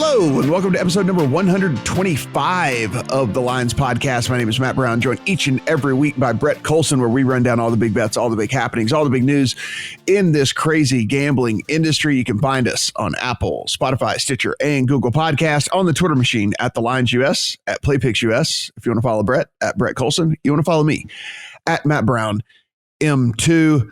Hello, and welcome to episode number 125 of the Lines Podcast. My name is Matt Brown, joined each and every week by Brett Collson, where we run down all the big bets, all the big happenings, all the big news in this crazy gambling industry. You can find us on Apple, Spotify, Stitcher, and Google Podcast, on the Twitter machine at The Lines US, at PlayPicksUS. If you want to follow Brett, at Brett Collson. You want to follow me, at Matt Brown M2.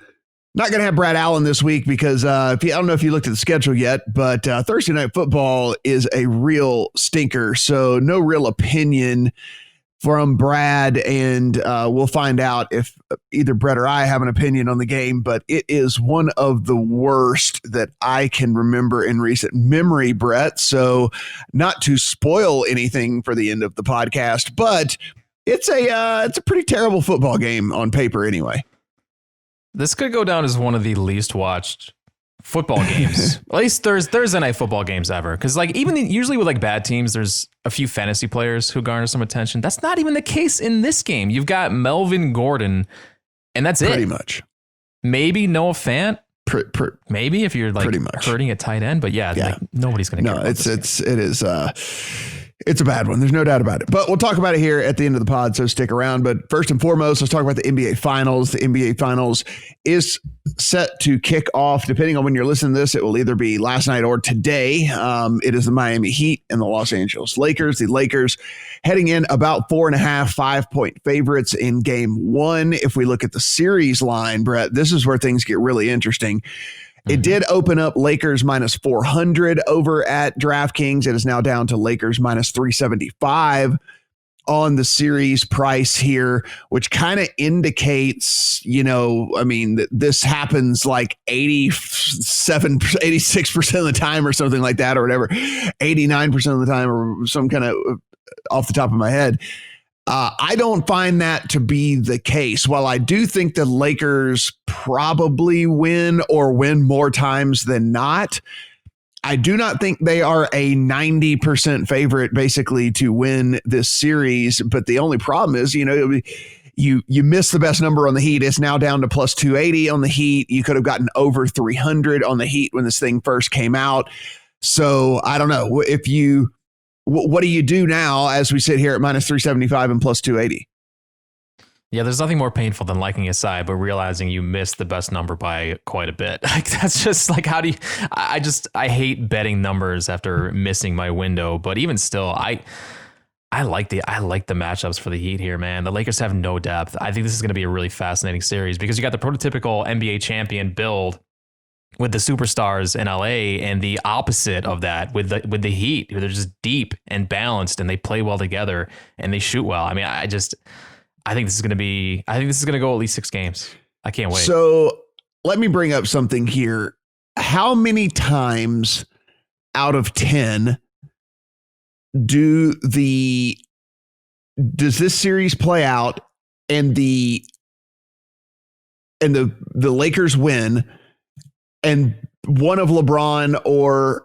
Not going to have Brad Allen this week because I don't know if you looked at the schedule yet, but Thursday Night Football is a real stinker. So no real opinion from Brad, and we'll find out if either Brett or I have an opinion on the game, but it is one of the worst that I can remember in recent memory, Brett. So not to spoil anything for the end of the podcast, but it's a pretty terrible football game on paper anyway. This could go down as one of the least watched football games, at least Thursday night football games ever. Because usually with bad teams, there's a few fantasy players who garner some attention. That's not even the case in this game. You've got Melvin Gordon, and that's pretty it. Much. Maybe Noah Fant. Maybe if you're pretty much hurting a tight end, but nobody's going to care. No, it's a bad one. There's no doubt about it. But we'll talk about it here at the end of the pod, so stick around. But first and foremost, let's talk about the NBA Finals. The NBA Finals is set to kick off. Depending on when you're listening to this, it will either be last night or today. It is the Miami Heat and the Los Angeles Lakers. The Lakers heading in about 4.5, 5-point favorites in game one. If we look at the series line, Brett, this is where things get really interesting. It did open up Lakers minus 400 over at DraftKings. It is now down to Lakers minus 375 on the series price here, which kind of indicates, this happens like 86% of the time or something like that, or whatever, 89% of the time, or some kind of off the top of my head. I don't find that to be the case. While I do think the Lakers probably win or win more times than not, I do not think they are a 90% favorite basically to win this series. But the only problem is, you missed the best number on the Heat. It's now down to plus 280 on the Heat. You could have gotten over 300 on the Heat when this thing first came out. So I don't know what do you do now as we sit here at minus 375 and plus 280? Yeah, there's nothing more painful than liking a side, but realizing you missed the best number by quite a bit. That's just how do you, I hate betting numbers after missing my window, but even still, I like the matchups for the Heat here, man. The Lakers have no depth. I think this is going to be a really fascinating series because you got the prototypical NBA champion build with the superstars in LA, and the opposite of that with the Heat, who they're just deep and balanced, and they play well together and they shoot well. I mean, I think this is going to go at least 6 games. I can't wait. So let me bring up something here. How many times out of 10 does this series play out and the Lakers win, and one of LeBron or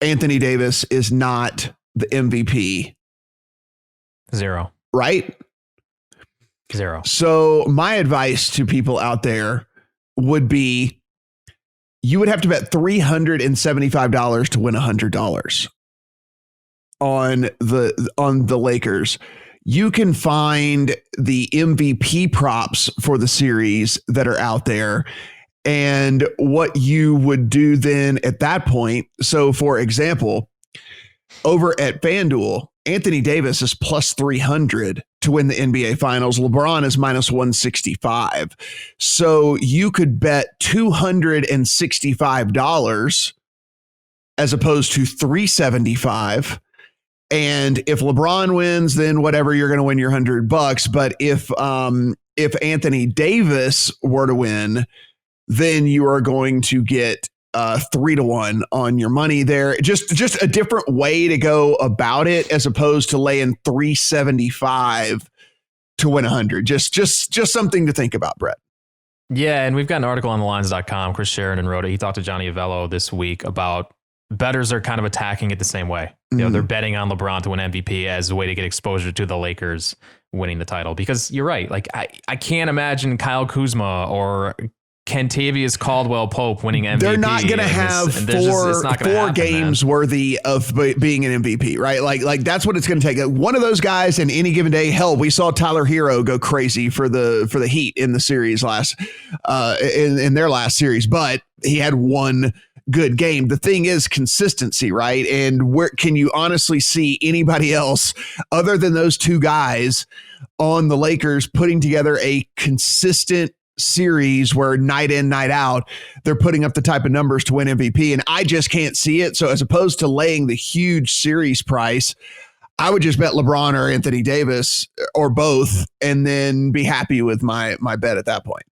Anthony Davis is not the MVP? 0. Right? 0. So my advice to people out there would be, you would have to bet $375 to win $100 on the Lakers. You can find the MVP props for the series that are out there. And what you would do then at that point. So, for example, over at FanDuel, Anthony Davis is plus 300 to win the NBA Finals. LeBron is minus 165. So you could bet $265 as opposed to $375. And if LeBron wins, then whatever, you're going to win your $100. But if Anthony Davis were to win, then you are going to get 3-1 on your money there. Just a different way to go about it, as opposed to laying 375 to win 100. Just something to think about, Brett. Yeah, and we've got an article on thelines.com. Chris Sheridan wrote it. He talked to Johnny Avello this week about bettors are kind of attacking it the same way. They're betting on LeBron to win MVP as a way to get exposure to the Lakers winning the title. Because you're right. I can't imagine Kyle Kuzma or Kentavious Caldwell-Pope winning MVP. They're not going to have four games worthy of being an MVP, right? Like that's what it's going to take. One of those guys in any given day. Hell, we saw Tyler Hero go crazy for the Heat in the series in their last series, but he had one good game. The thing is consistency, right? And where can you honestly see anybody else other than those two guys on the Lakers putting together a consistent series where night in, night out, they're putting up the type of numbers to win MVP? And I just can't see it. So as opposed to laying the huge series price, I would just bet LeBron or Anthony Davis or both and then be happy with my bet at that point.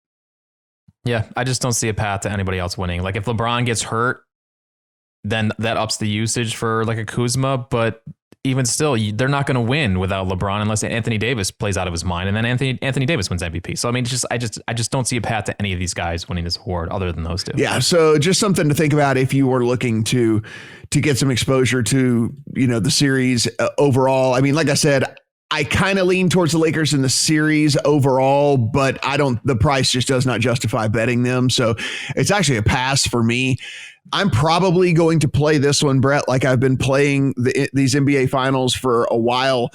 Yeah, I just don't see a path to anybody else winning. Like if LeBron gets hurt, then that ups the usage for like a Kuzma. But even still, they're not going to win without LeBron unless Anthony Davis plays out of his mind, and then Anthony Davis wins MVP. So I mean, I just don't see a path to any of these guys winning this award other than those two. Yeah. So just something to think about if you were looking to get some exposure to the series overall. I mean, like I said, I kind of lean towards the Lakers in the series overall, but the price just does not justify betting them. So it's actually a pass for me. I'm probably going to play this one, Brett, like I've been playing these NBA finals for a while,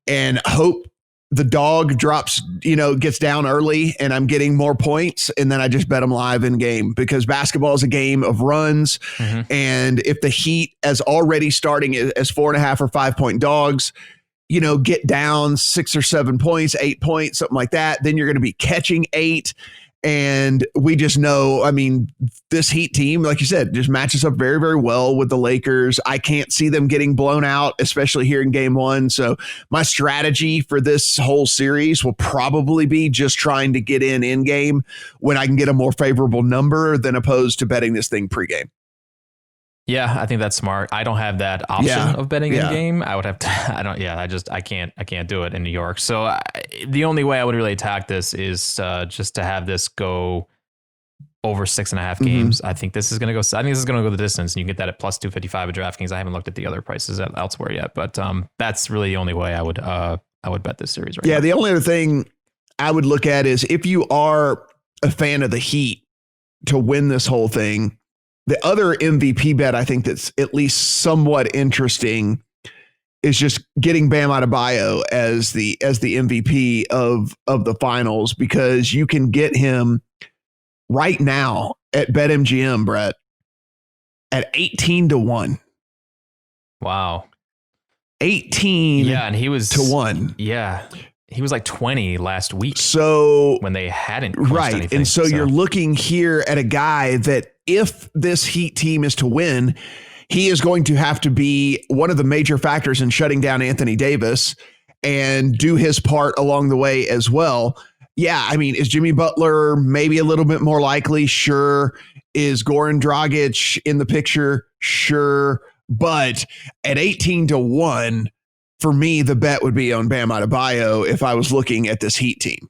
and hope the dog drops, gets down early and I'm getting more points. And then I just bet them live in game, because basketball is a game of runs. Mm-hmm. And if the Heat as already starting as 4.5 or 5 point dogs, get down 6 or 7 points, 8 points, something like that, then you're going to be catching 8. And we just know, I mean, this Heat team, like you said, just matches up very, very well with the Lakers. I can't see them getting blown out, especially here in game one. So my strategy for this whole series will probably be just trying to get in game when I can get a more favorable number than opposed to betting this thing pregame. Yeah, I think that's smart. I don't have that option of betting in game. I would have to, I can't do it in New York. So the only way I would really attack this is just to have this go over 6.5 games. Mm-hmm. I think this is going to go the distance, and you can get that at plus 255 at DraftKings. I haven't looked at the other prices elsewhere yet, but that's really the only way I would bet this series right now. The only other thing I would look at is if you are a fan of the Heat to win this whole thing, the other MVP bet I think that's at least somewhat interesting is just getting Bam Adebayo as the MVP of the finals, because you can get him right now at BetMGM, Brett, at 18-1. Wow. 18 and he was to 1. Yeah. He was like 20 last week. So when they hadn't right. anything, and so you're looking here at a guy that if this Heat team is to win, he is going to have to be one of the major factors in shutting down Anthony Davis and do his part along the way as well. Yeah, I mean, is Jimmy Butler maybe a little bit more likely? Sure. Is Goran Dragic in the picture? Sure. But at 18-1, for me, the bet would be on Bam Adebayo if I was looking at this Heat team.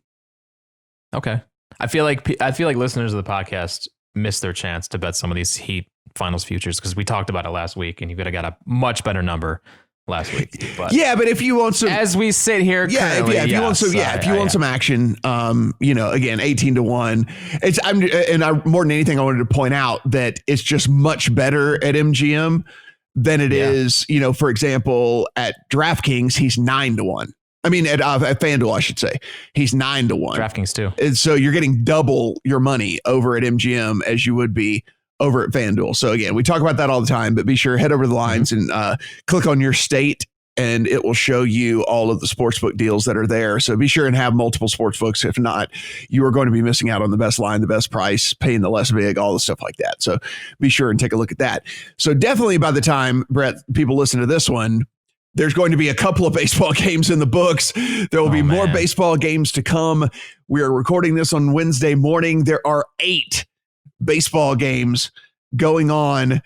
Okay. I feel like listeners of the podcast missed their chance to bet some of these Heat finals futures, because we talked about it last week and you could have got a much better number last week. But but if you want some, as we sit here, if you want some action, again, 18-1. More than anything, I wanted to point out that it's just much better at MGM than it is, for example, at DraftKings, he's 9-1. I mean, at FanDuel, I should say, he's 9-1. DraftKings too. And so you're getting double your money over at MGM as you would be over at FanDuel. So again, we talk about that all the time, but be sure head over to the lines and click on your state, and it will show you all of the sportsbook deals that are there. So be sure and have multiple sportsbooks. If not, you are going to be missing out on the best line, the best price, paying the less big, all the stuff like that. So be sure and take a look at that. So definitely by the time, Brett, people listen to this one, there's going to be a couple of baseball games in the books. There will be more baseball games to come. We are recording this on Wednesday morning. There are 8 baseball games going on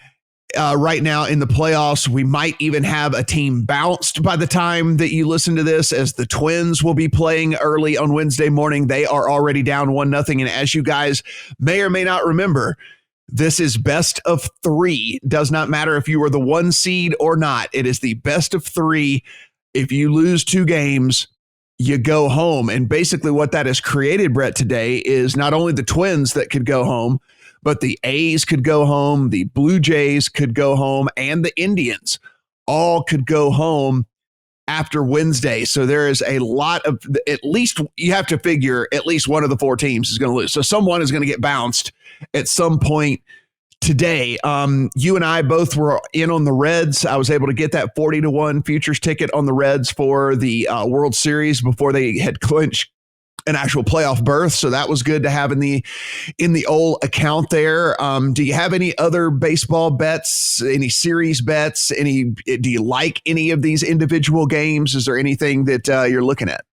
right now in the playoffs. We might even have a team bounced by the time that you listen to this, as the Twins will be playing early on Wednesday morning. They are already down 1-0. And as you guys may or may not remember, this is best of 3. Does not matter if you were the 1 seed or not. It is the best of 3. If you lose 2 games, you go home. And basically what that has created, Brett, today is not only the Twins that could go home, but the A's could go home, the Blue Jays could go home, and the Indians all could go home after Wednesday. So there is a lot of, at least you have to figure at least one of the 4 teams is going to lose. So someone is going to get bounced at some point today. You and I both were in on the Reds. I was able to get that 40-1 futures ticket on the Reds for the World Series before they had clinched an actual playoff berth. So that was good to have in the old account there. Do you have any other baseball bets, any series bets? Do you like any of these individual games? Is there anything that you're looking at?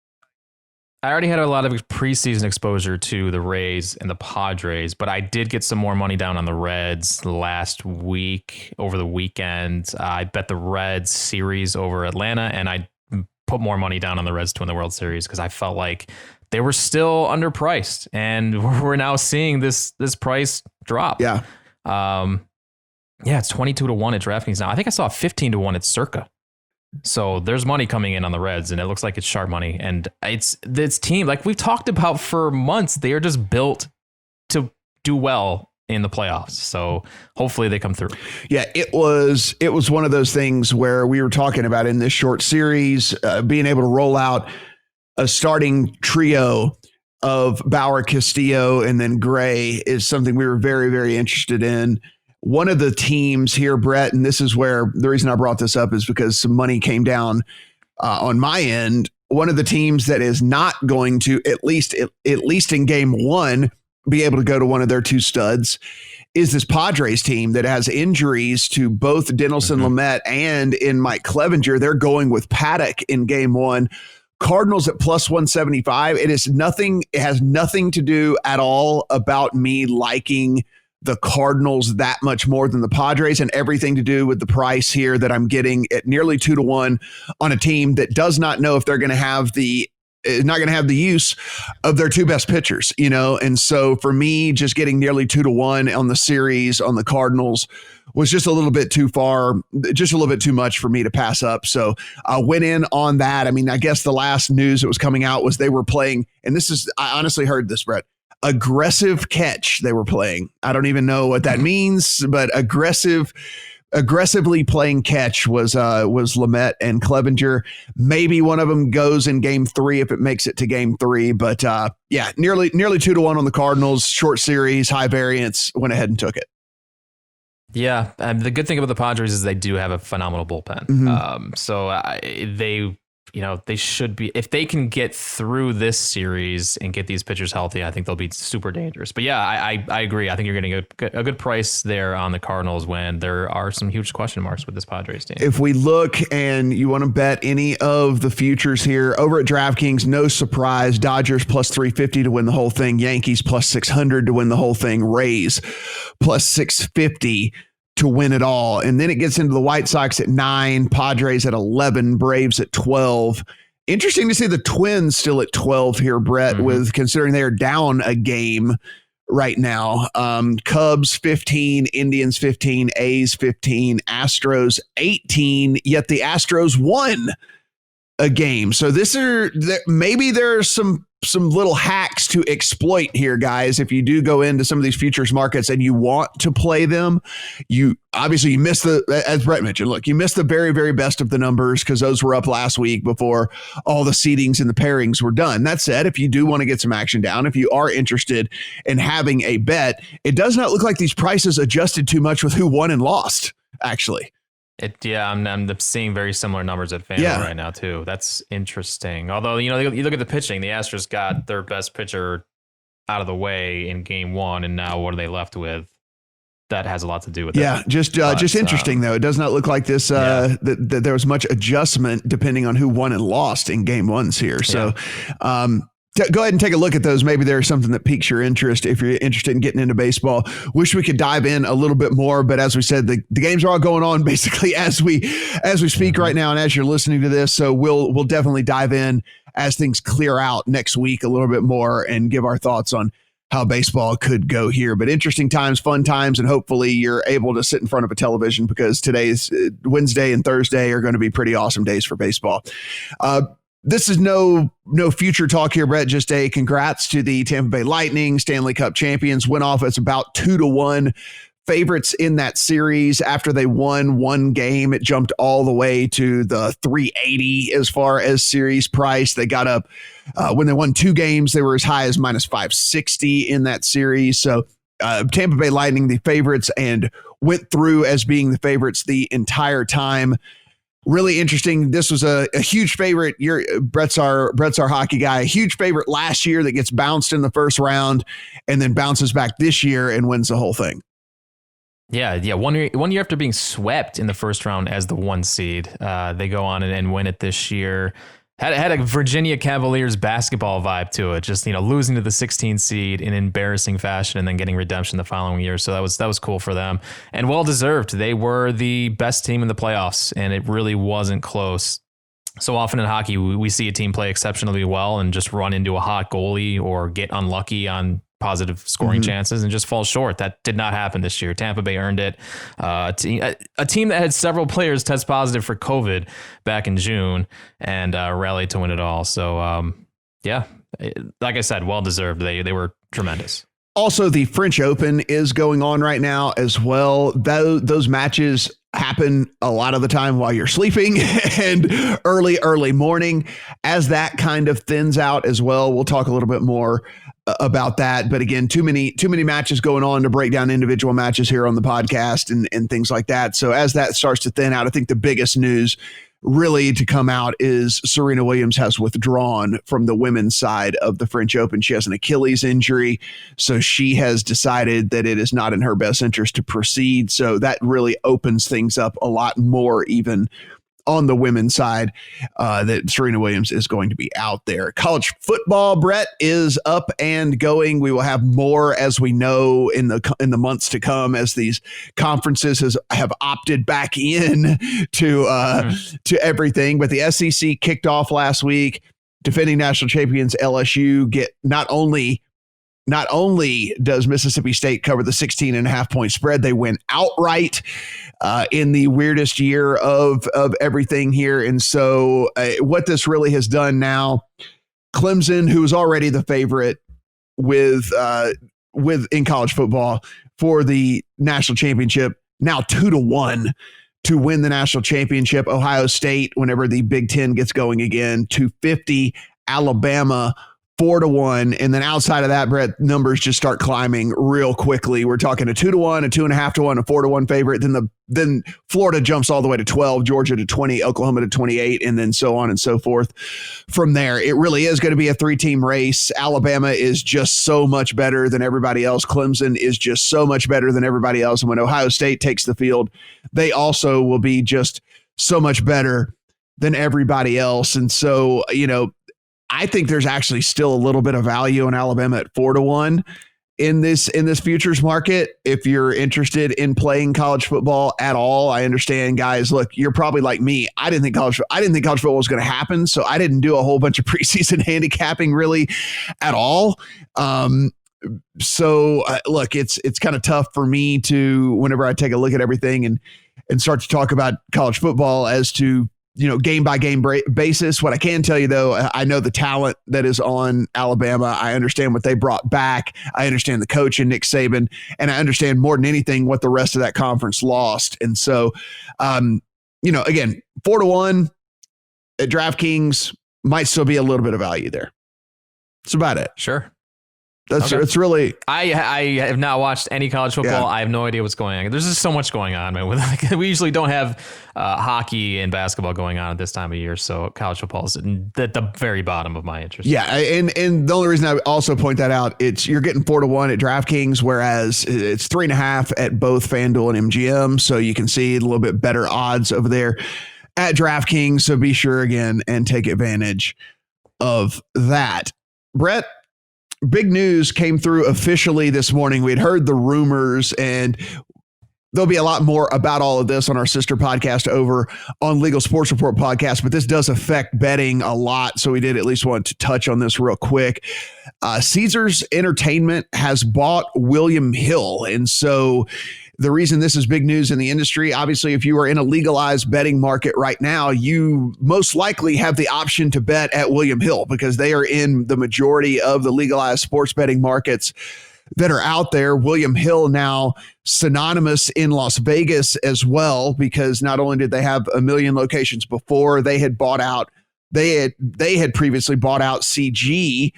I already had a lot of preseason exposure to the Rays and the Padres, but I did get some more money down on the Reds last week over the weekend. I bet the Reds series over Atlanta, and I put more money down on the Reds to win the World Series because I felt like they were still underpriced, and we're now seeing this price drop. Yeah. It's 22-1 at DraftKings now. I think I saw 15-1 at Circa. So there's money coming in on the Reds, and it looks like it's sharp money. And it's this team, like we've talked about for months, they are just built to do well in the playoffs. So hopefully they come through. Yeah, it was one of those things where we were talking about in this short series, being able to roll out a starting trio of Bauer, Castillo, and then Gray is something we were very, very interested in. One of the teams here, Brett, and this is where the reason I brought this up is because some money came down on my end. One of the teams that is not going to, at least in game 1, be able to go to one of their 2 studs is this Padres team that has injuries to both Dinelson Lamet and in Mike Clevenger. They're going with Paddock in game 1. Cardinals at plus 175. It has nothing to do at all about me liking the Cardinals that much more than the Padres, and everything to do with the price here that I'm getting at nearly 2-1 on a team that does not know if they're going to have the use of their 2 best pitchers, And so for me, just getting nearly 2-1 on the series on the Cardinals was just a little bit too far, just a little bit too much for me to pass up. So I went in on that. I mean, I guess the last news that was coming out was they were playing, and I honestly heard this, Brett, aggressive catch they were playing. I don't even know what that means, but aggressively playing catch was Lamet and Clevenger. Maybe one of them goes in game 3 if it makes it to game 3. But nearly 2-1 on the Cardinals. Short series, high variance. Went ahead and took it. Yeah, the good thing about the Padres is they do have a phenomenal bullpen. So they should be, if they can get through this series and get these pitchers healthy, I think they'll be super dangerous. But yeah, I agree. I think you're getting a good price there on the Cardinals when there are some huge question marks with this Padres team. If we look and you want to bet any of the futures here over at DraftKings, no surprise, Dodgers plus 350 to win the whole thing, Yankees plus 600 to win the whole thing, Rays plus 650 to win it all. And then it gets into the White Sox at 9, Padres at 11, Braves at 12. Interesting to see the Twins still at 12 here, Brett, with considering they are down a game right now. Cubs 15, Indians 15, A's 15, Astros 18, yet the Astros won a game. So maybe there's some little hacks to exploit here, guys. If you do go into some of these futures markets and you want to play them, you miss as Brett mentioned, look, you missed the very, very best of the numbers because those were up last week before all the seedings and the pairings were done. That said, if you do want to get some action down, if you are interested in having a bet, it does not look like these prices adjusted too much with who won and lost, actually. I'm seeing very similar numbers at FanDuel right now too. That's interesting. Although, you look at the pitching, the Astros got their best pitcher out of the way in game 1, and now what are they left with? That has a lot to do with it. Yeah, just interesting though. It does not look like this that there was much adjustment depending on who won and lost in game 1s here. So, go ahead and take a look at those. Maybe there's something that piques your interest if you're interested in getting into baseball. Wish we could dive in a little bit more, but as we said, the games are all going on basically as we speak right now and as you're listening to this. So we'll definitely dive in as things clear out next week a little bit more and give our thoughts on how baseball could go here. But interesting times, fun times, and hopefully you're able to sit in front of a television because today's Wednesday and Thursday are going to be pretty awesome days for baseball. this is no future talk here, Brett. Just a congrats to the Tampa Bay Lightning, Stanley Cup champions. Went off as about 2-1 favorites in that series. After they won one game, it jumped all the way to the 380 as far as series price. They got up when they won two games, they were as high as minus 560 in that series. So Tampa Bay Lightning, the favorites, and went through as being the favorites the entire time. Really interesting. This was a huge favorite. Brett's our hockey guy. A huge favorite last year that gets bounced in the first round and then bounces back this year and wins the whole thing. Yeah. 1 year after being swept in the first round as the 1 seed, they go on and win it this year. Had a Virginia Cavaliers basketball vibe to it, just losing to the 16 seed in embarrassing fashion and then getting redemption the following year. So that was cool for them and well deserved. They were the best team in the playoffs, and it really wasn't close. So often in hockey, we see a team play exceptionally well and just run into a hot goalie or get unlucky on positive scoring chances and just fall short. That did not happen this year. Tampa Bay earned it. A team that had several players test positive for COVID back in June and rallied to win it all. So, like I said, well deserved. They were tremendous. Also, the French Open is going on right now as well. Those matches happen a lot of the time while you're sleeping and early morning. As that kind of thins out as well, we'll talk a little bit more about that. But again, too many matches going on to break down individual matches here on the podcast and things like that. So as that starts to thin out, I think the biggest news really to come out is Serena Williams has withdrawn from the women's side of the French Open. She has an Achilles injury, so she has decided that it is not in her best interest to proceed. So that really opens things up a lot more even on the women's side, that Serena Williams is going to be out there. College football, Brett, is up and going. We will have more, as we know, in the months to come, as these conferences have opted back in to everything. But the SEC kicked off last week. Defending national champions LSU get not only does Mississippi State cover the 16.5 point spread, they win outright in the weirdest year of everything here. And so what this really has done now, Clemson, who was already the favorite with in college football for the national championship, now 2-1 to win the national championship. Ohio State, whenever the Big Ten gets going again, 250. Alabama, 4-1. And then outside of that, Brett, numbers just start climbing real quickly. We're talking a 2-1, a 2.5-1, a 4-1 favorite. Then Florida jumps all the way to 12, Georgia to 20, Oklahoma to 28, and then so on and so forth from there. It really is going to be a 3-team race. Alabama is just so much better than everybody else. Clemson is just so much better than everybody else. And when Ohio State takes the field, they also will be just so much better than everybody else. And so, I think there's actually still a little bit of value in Alabama at 4-1 in this futures market. If you're interested in playing college football at all, I understand, guys. Look, you're probably like me. I didn't think college football was going to happen, so I didn't do a whole bunch of preseason handicapping really at all. Look, it's kind of tough for me to, whenever I take a look at everything and start to talk about college football as to game by game basis. What I can tell you, though, I know the talent that is on Alabama. I understand what they brought back. I understand the coach and Nick Saban, and I understand more than anything what the rest of that conference lost. And so, again, 4-1 at DraftKings might still be a little bit of value there. That's about it. Sure. It's really. I have not watched any college football. Yeah. I have no idea what's going on. There's just so much going on, man. We usually don't have hockey and basketball going on at this time of year, so college football is at the very bottom of my interest. Yeah, and the only reason I also point that out, you're getting 4-1 at DraftKings, whereas it's 3.5 at both FanDuel and MGM, so you can see a little bit better odds over there at DraftKings. So be sure again and take advantage of that, Brett. Big news came through officially this morning. We had heard the rumors, and there'll be a lot more about all of this on our sister podcast over on Legal Sports Report podcast, but this does affect betting a lot, so we did at least want to touch on this real quick. Caesars Entertainment has bought William Hill, and so the reason this is big news in the industry, obviously, if you are in a legalized betting market right now, you most likely have the option to bet at William Hill because they are in the majority of the legalized sports betting markets that are out there. William Hill now synonymous in Las Vegas as well, because not only did they have a million locations before, they had previously bought out CG,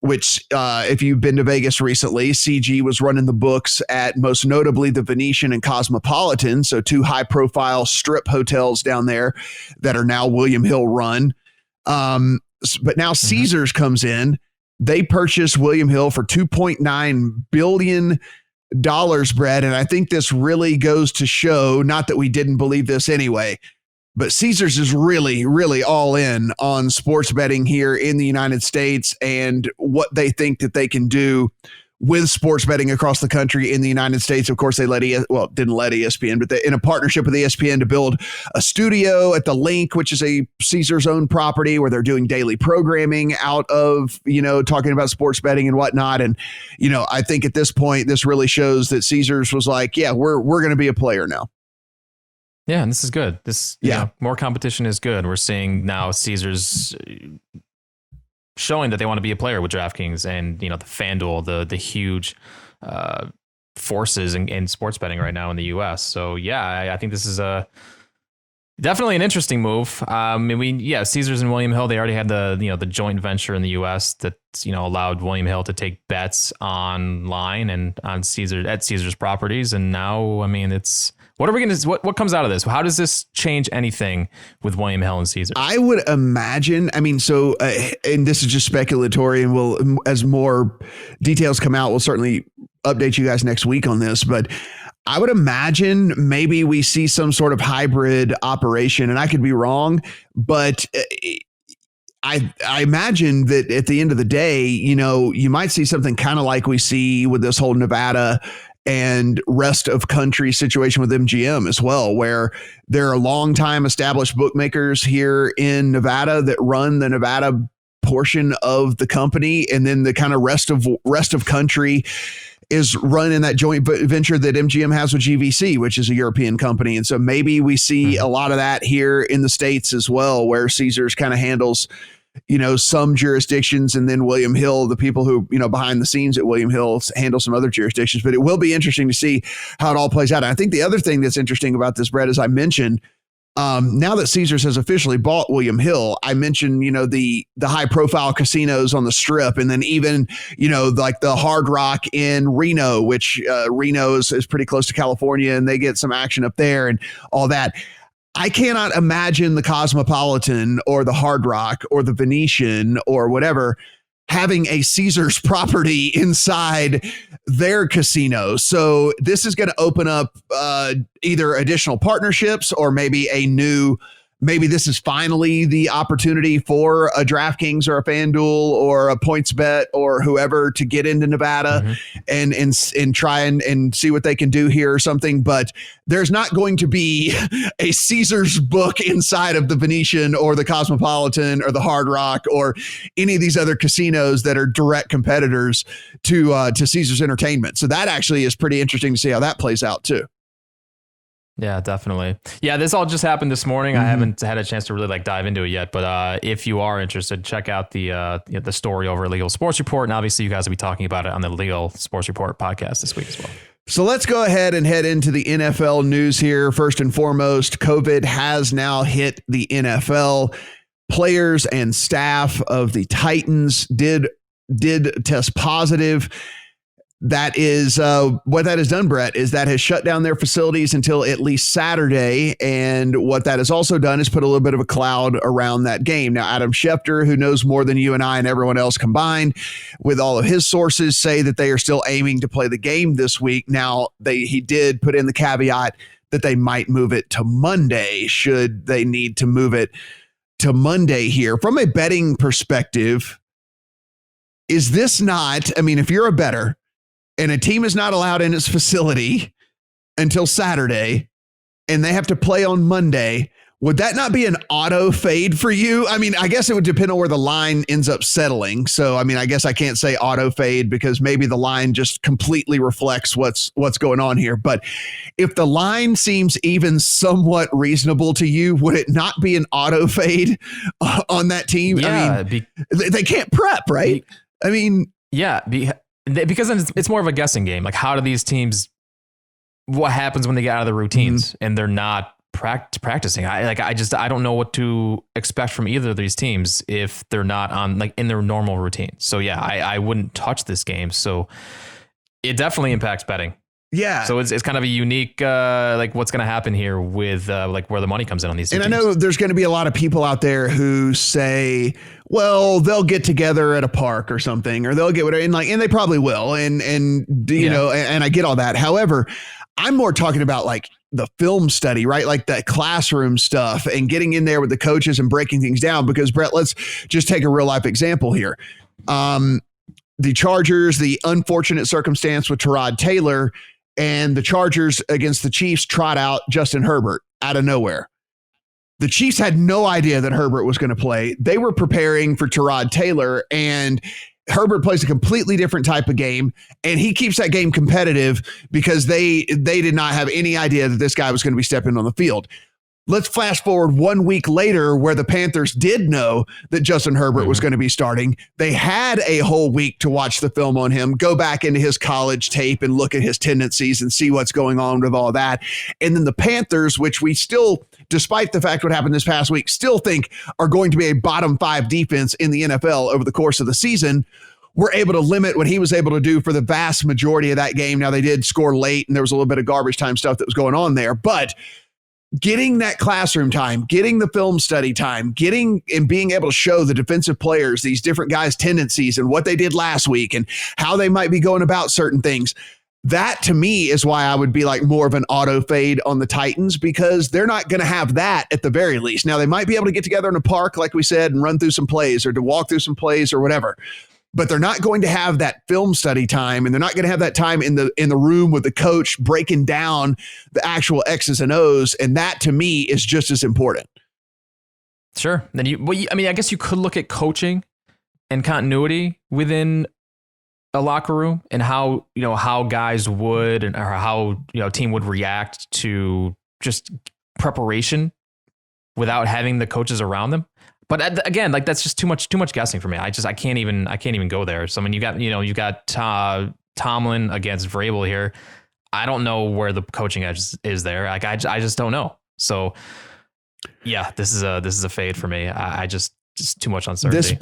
which if you've been to Vegas recently, CG was running the books at most notably the Venetian and Cosmopolitan, so two high-profile strip hotels down there that are now William Hill run. But now Caesars comes in. They purchased William Hill for $2.9 billion, Brett, and I think this really goes to show, not that we didn't believe this anyway, but Caesars is really, really all in on sports betting here in the United States and what they think that they can do with sports betting across the country in the United States. Of course, they didn't let ESPN, but in a partnership with ESPN to build a studio at the Link, which is a Caesars owned property where they're doing daily programming out of, talking about sports betting and whatnot. And, I think at this point, this really shows that Caesars was like, yeah, we're going to be a player now. Yeah, and this is good. More competition is good. We're seeing now Caesars showing that they want to be a player with DraftKings and, the FanDuel, the huge forces in sports betting right now in the U.S. So, yeah, I think this is definitely an interesting move. Caesars and William Hill, they already had the joint venture in the U.S. that, allowed William Hill to take bets online and on Caesars properties. And now, it's... What comes out of this? How does this change anything with William Hill and Caesars? I would imagine, and this is just speculatory, and as more details come out, we'll certainly update you guys next week on this, but I would imagine maybe we see some sort of hybrid operation, and I could be wrong, but I imagine that at the end of the day, you might see something kind of like we see with this whole Nevada and rest of country situation with MGM as well, where there are long-time established bookmakers here in Nevada that run the Nevada portion of the company, and then the kind of rest of country is run in that joint venture that MGM has with GVC, which is a European company. And so maybe we see a lot of that here in the States as well, where Caesars kind of handles some jurisdictions, and then William Hill, the people who, behind the scenes at William Hill handle some other jurisdictions. But it will be interesting to see how it all plays out. And I think the other thing that's interesting about this, Brett, as I mentioned, now that Caesars has officially bought William Hill, I mentioned, the high profile casinos on the Strip, and then even, like the Hard Rock in Reno, which Reno is pretty close to California, and they get some action up there and all that. I cannot imagine the Cosmopolitan or the Hard Rock or the Venetian or whatever having a Caesars property inside their casino. So this is going to open up either additional partnerships or maybe maybe this is finally the opportunity for a DraftKings or a FanDuel or a PointsBet or whoever to get into Nevada and try and see what they can do here or something. But there's not going to be a Caesars book inside of the Venetian or the Cosmopolitan or the Hard Rock or any of these other casinos that are direct competitors to Caesars Entertainment. So that actually is pretty interesting to see how that plays out too. Yeah, definitely. Yeah, this all just happened this morning. I haven't had a chance to really dive into it yet, but if you are interested, check out the story over at Legal Sports Report, and obviously you guys will be talking about it on the Legal Sports Report podcast this week as well. So let's go ahead and head into the NFL news here. First and foremost, COVID has now hit the NFL. Players and staff of the Titans did test positive. That is what that has done, Brett, is that has shut down their facilities until at least Saturday. And what that has also done is put a little bit of a cloud around that game. Now, Adam Schefter, who knows more than you and I and everyone else combined, with all of his sources, say that they are still aiming to play the game this week. Now, he did put in the caveat that they might move it to Monday should they need to move it to Monday here. From a betting perspective, is this not, if you're a bettor, and a team is not allowed in its facility until Saturday, and they have to play on Monday, Would that not be an auto fade for you? I mean, I guess it would depend on where the line ends up settling. So, I mean, I guess I can't say auto fade because maybe the line just completely reflects what's going on here. But if the line seems even somewhat reasonable to you, would it not be an auto fade on that team? Yeah, I mean, they can't prep, right? Because then it's more of a guessing game. Like, how do these teams, what happens when they get out of the routines and they're not practicing? I don't know what to expect from either of these teams if they're not on like in their normal routine. So yeah, I wouldn't touch this game. So it definitely impacts betting. Yeah. So it's kind of a unique, like what's going to happen here with like where the money comes in on these teams. And I know there's going to be a lot of people out there who say, well, they'll get together at a park or something, or they'll get whatever, and they probably will. And you know, and I get all that. However, I'm more talking about like the film study, right? Like that classroom stuff and getting in there with the coaches and breaking things down. Because Brett, let's just take a real life example here. The Chargers, the unfortunate circumstance with Tyrod Taylor, and the Chargers against the Chiefs trot out Justin Herbert out of nowhere. The Chiefs had no idea that Herbert was going to play. They were preparing for Tyrod Taylor, and Herbert plays a completely different type of game, and he keeps that game competitive because they did not have any idea that this guy was going to be stepping on the field. Let's flash forward 1 week later where the Panthers did know that Justin Herbert was going to be starting. They had a whole week to watch the film on him, go back into his college tape and look at his tendencies and see what's going on with all that. And then the Panthers, which we still, despite the fact what happened this past week, still think are going to be a bottom 5 defense in the NFL over the course of the season, were able to limit what he was able to do for the vast majority of that game. Now, they did score late and there was a little bit of garbage time stuff that was going on there, but getting that classroom time, getting the film study time, getting and being able to show the defensive players these different guys' tendencies and what they did last week and how they might be going about certain things. That to me is why I would be like more of an auto fade on the Titans, because they're not going to have that at the very least. Now, they might be able to get together in a park, like we said, and run through some plays or to walk through some plays or whatever. But they're not going to have that film study time, and they're not going to have that time in the room with the coach breaking down the actual X's and O's. And that to me is just as important. Sure. Then I guess you could look at coaching and continuity within a locker room and how guys would, or how, team would react to just preparation without having the coaches around them. But again, like that's just too much guessing for me. I can't even go there. So I mean, you got Tomlin against Vrabel here. I don't know where the coaching edge is there. Like I just don't know. So yeah, this is a fade for me. I just too much uncertainty.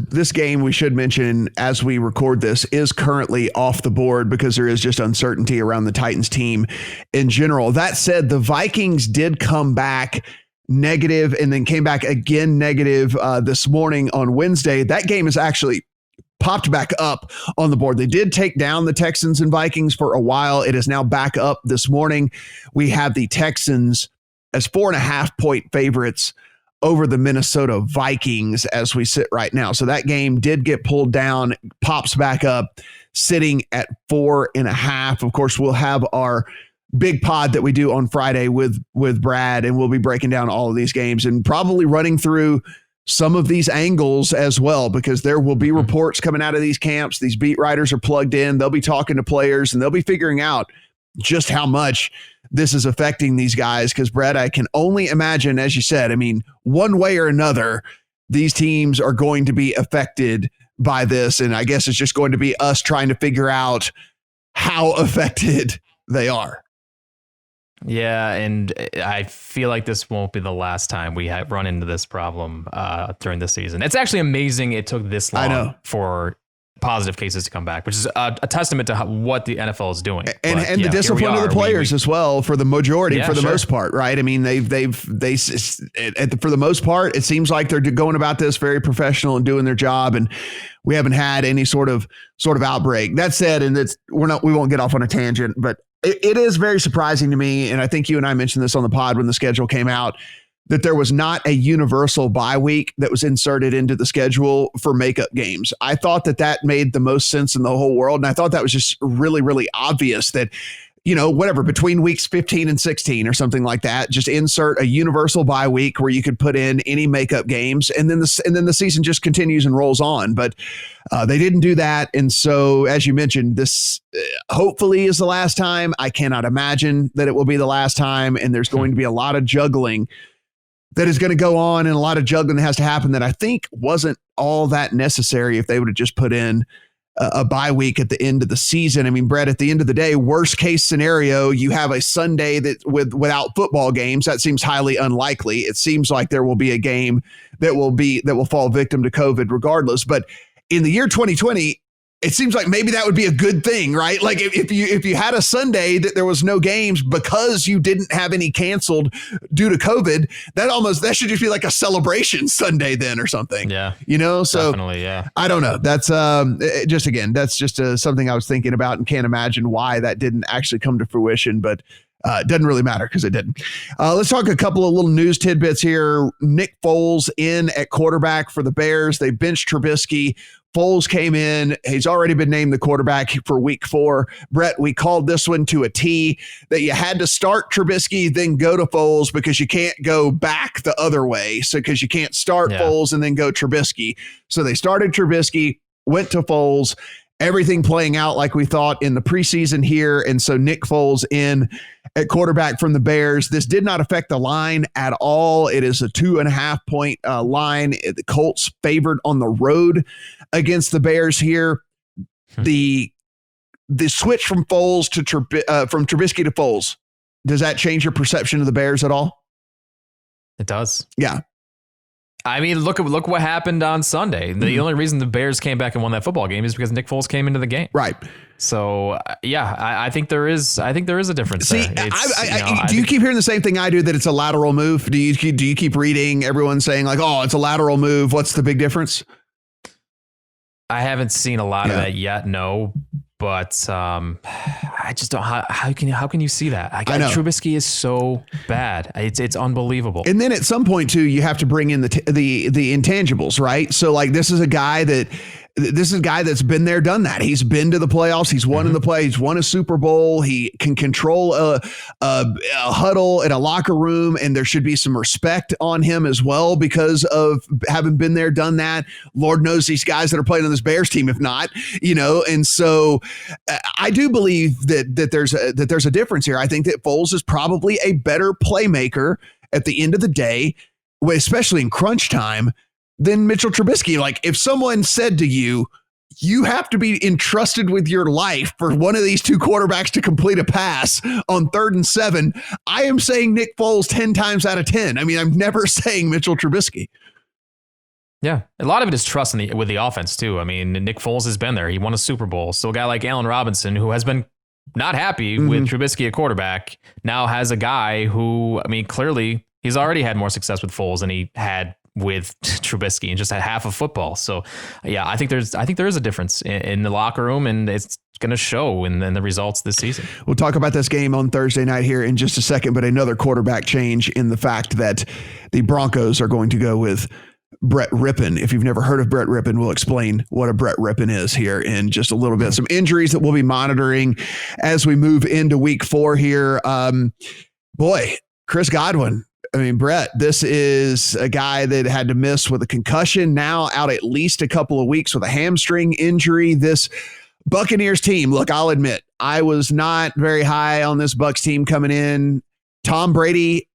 This game, we should mention as we record this, is currently off the board because there is just uncertainty around the Titans team in general. That said, the Vikings did come back negative and then came back again negative this morning on Wednesday. That game is actually popped back up on the board. They did take down the Texans and Vikings for a while. It is now back up this morning. We have the Texans as 4.5 point favorites over the Minnesota Vikings as we sit right now. So that game did get pulled down, pops back up, sitting at 4.5. Of course, we'll have our big pod that we do on Friday with Brad, and we'll be breaking down all of these games and probably running through some of these angles as well, because there will be reports coming out of these camps. These beat writers are plugged in. They'll be talking to players and they'll be figuring out just how much this is affecting these guys. Because Brad, I can only imagine, as you said, I mean, one way or another, these teams are going to be affected by this. And I guess it's just going to be us trying to figure out how affected they are. Yeah, and I feel like this won't be the last time we have run into this problem during the season. It's actually amazing it took this long for positive cases to come back, which is a testament to what the NFL is doing. And the discipline of the players as well, for the majority, for the most part, right? I mean, they for the most part, it seems like they're going about this very professional and doing their job, and we haven't had any sort of outbreak. That said, and we won't get off on a tangent, but it is very surprising to me, and I think you and I mentioned this on the pod when the schedule came out, that there was not a universal bye week that was inserted into the schedule for makeup games. I thought that made the most sense in the whole world, and I thought that was just really, really obvious that whatever, between weeks 15 and 16 or something like that. Just insert a universal bye week where you could put in any makeup games, and then the season just continues and rolls on. But they didn't do that, and so as you mentioned, this hopefully is the last time. I cannot imagine that it will be the last time, and there's going to be a lot of juggling that is going to go on, and a lot of juggling that has to happen that I think wasn't all that necessary if they would have just put in a bye week at the end of the season. I mean, Brett, at the end of the day, worst case scenario, you have a Sunday that without football games. That seems highly unlikely. It seems like there will be a game that will fall victim to COVID regardless. But in the year 2020, it seems like maybe that would be a good thing, right? Like if you had a Sunday that there was no games because you didn't have any canceled due to COVID, that should just be like a celebration Sunday then or something. Yeah. So definitely, yeah. I don't know. That's that's just something I was thinking about and can't imagine why that didn't actually come to fruition, but it doesn't really matter because it didn't. Let's talk a couple of little news tidbits here. Nick Foles in at quarterback for the Bears. They benched Trubisky. Foles came in. He's already been named the quarterback for week 4. Brett, we called this one to a T, that you had to start Trubisky, then go to Foles, because you can't go back the other way. So because you can't start Foles and then go Trubisky. So they started Trubisky, went to Foles, everything playing out like we thought in the preseason here. And so Nick Foles in at quarterback from the Bears. This did not affect the line at all. It is a 2.5 point line. The Colts favored on the road against the Bears here. The switch from Foles to from Trubisky to Foles, does that change your perception of the Bears at all? It does. Yeah. I mean, look what happened on Sunday. The only reason the Bears came back and won that football game is because Nick Foles came into the game. Right. So I think there is a difference. See, do you keep hearing the same thing I do, that it's a lateral move? Do you keep reading everyone saying like, oh, it's a lateral move? What's the big difference? I haven't seen a lot of that yet. No. But I just don't. How can you see that? I know Trubisky is so bad. It's unbelievable. And then at some point too, you have to bring in the intangibles, right? So like this is a guy that's been there, done that. He's been to the playoffs. He's won in the play. He's won a Super Bowl. He can control a huddle in a locker room, and there should be some respect on him as well because of having been there, done that. Lord knows these guys that are playing on this Bears team, if not, and so I do believe that there's a difference here. I think that Foles is probably a better playmaker at the end of the day, especially in crunch time, than Mitchell Trubisky. Like if someone said to you, you have to be entrusted with your life for one of these two quarterbacks to complete a pass on 3rd and 7, I am saying Nick Foles 10 times out of 10. I mean, I'm never saying Mitchell Trubisky. Yeah, a lot of it is trust with the offense too. I mean, Nick Foles has been there. He won a Super Bowl. So a guy like Allen Robinson, who has been not happy with Trubisky at quarterback, now has a guy who, I mean, clearly he's already had more success with Foles than he had with Trubisky and just had half of football. So yeah, I think there is a difference in the locker room, and it's going to show in the results this season. We'll talk about this game on Thursday night here in just a second, but another quarterback change in the fact that the Broncos are going to go with Brett Rypien. If you've never heard of Brett Rypien, we'll explain what a Brett Rypien is here in just a little bit. Some injuries that we'll be monitoring as we move into week 4 here. Chris Godwin. I mean, Brett, this is a guy that had to miss with a concussion, now out at least a couple of weeks with a hamstring injury. This Buccaneers team, look, I'll admit, I was not very high on this Bucs team coming in. Tom Brady,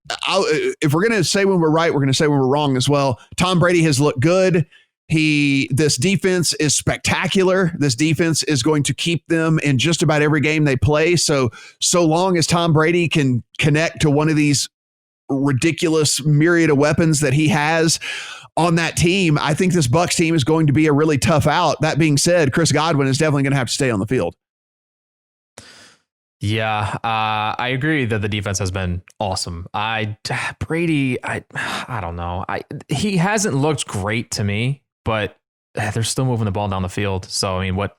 if we're going to say when we're right, we're going to say when we're wrong as well. Tom Brady has looked good. This defense is spectacular. This defense is going to keep them in just about every game they play. So long as Tom Brady can connect to one of these ridiculous myriad of weapons that he has on that team, I think this Bucs team is going to be a really tough out. That being said, Chris Godwin is definitely going to have to stay on the field. Yeah, I agree that the defense has been awesome. Brady, I don't know. He hasn't looked great to me, but they're still moving the ball down the field. So, I mean,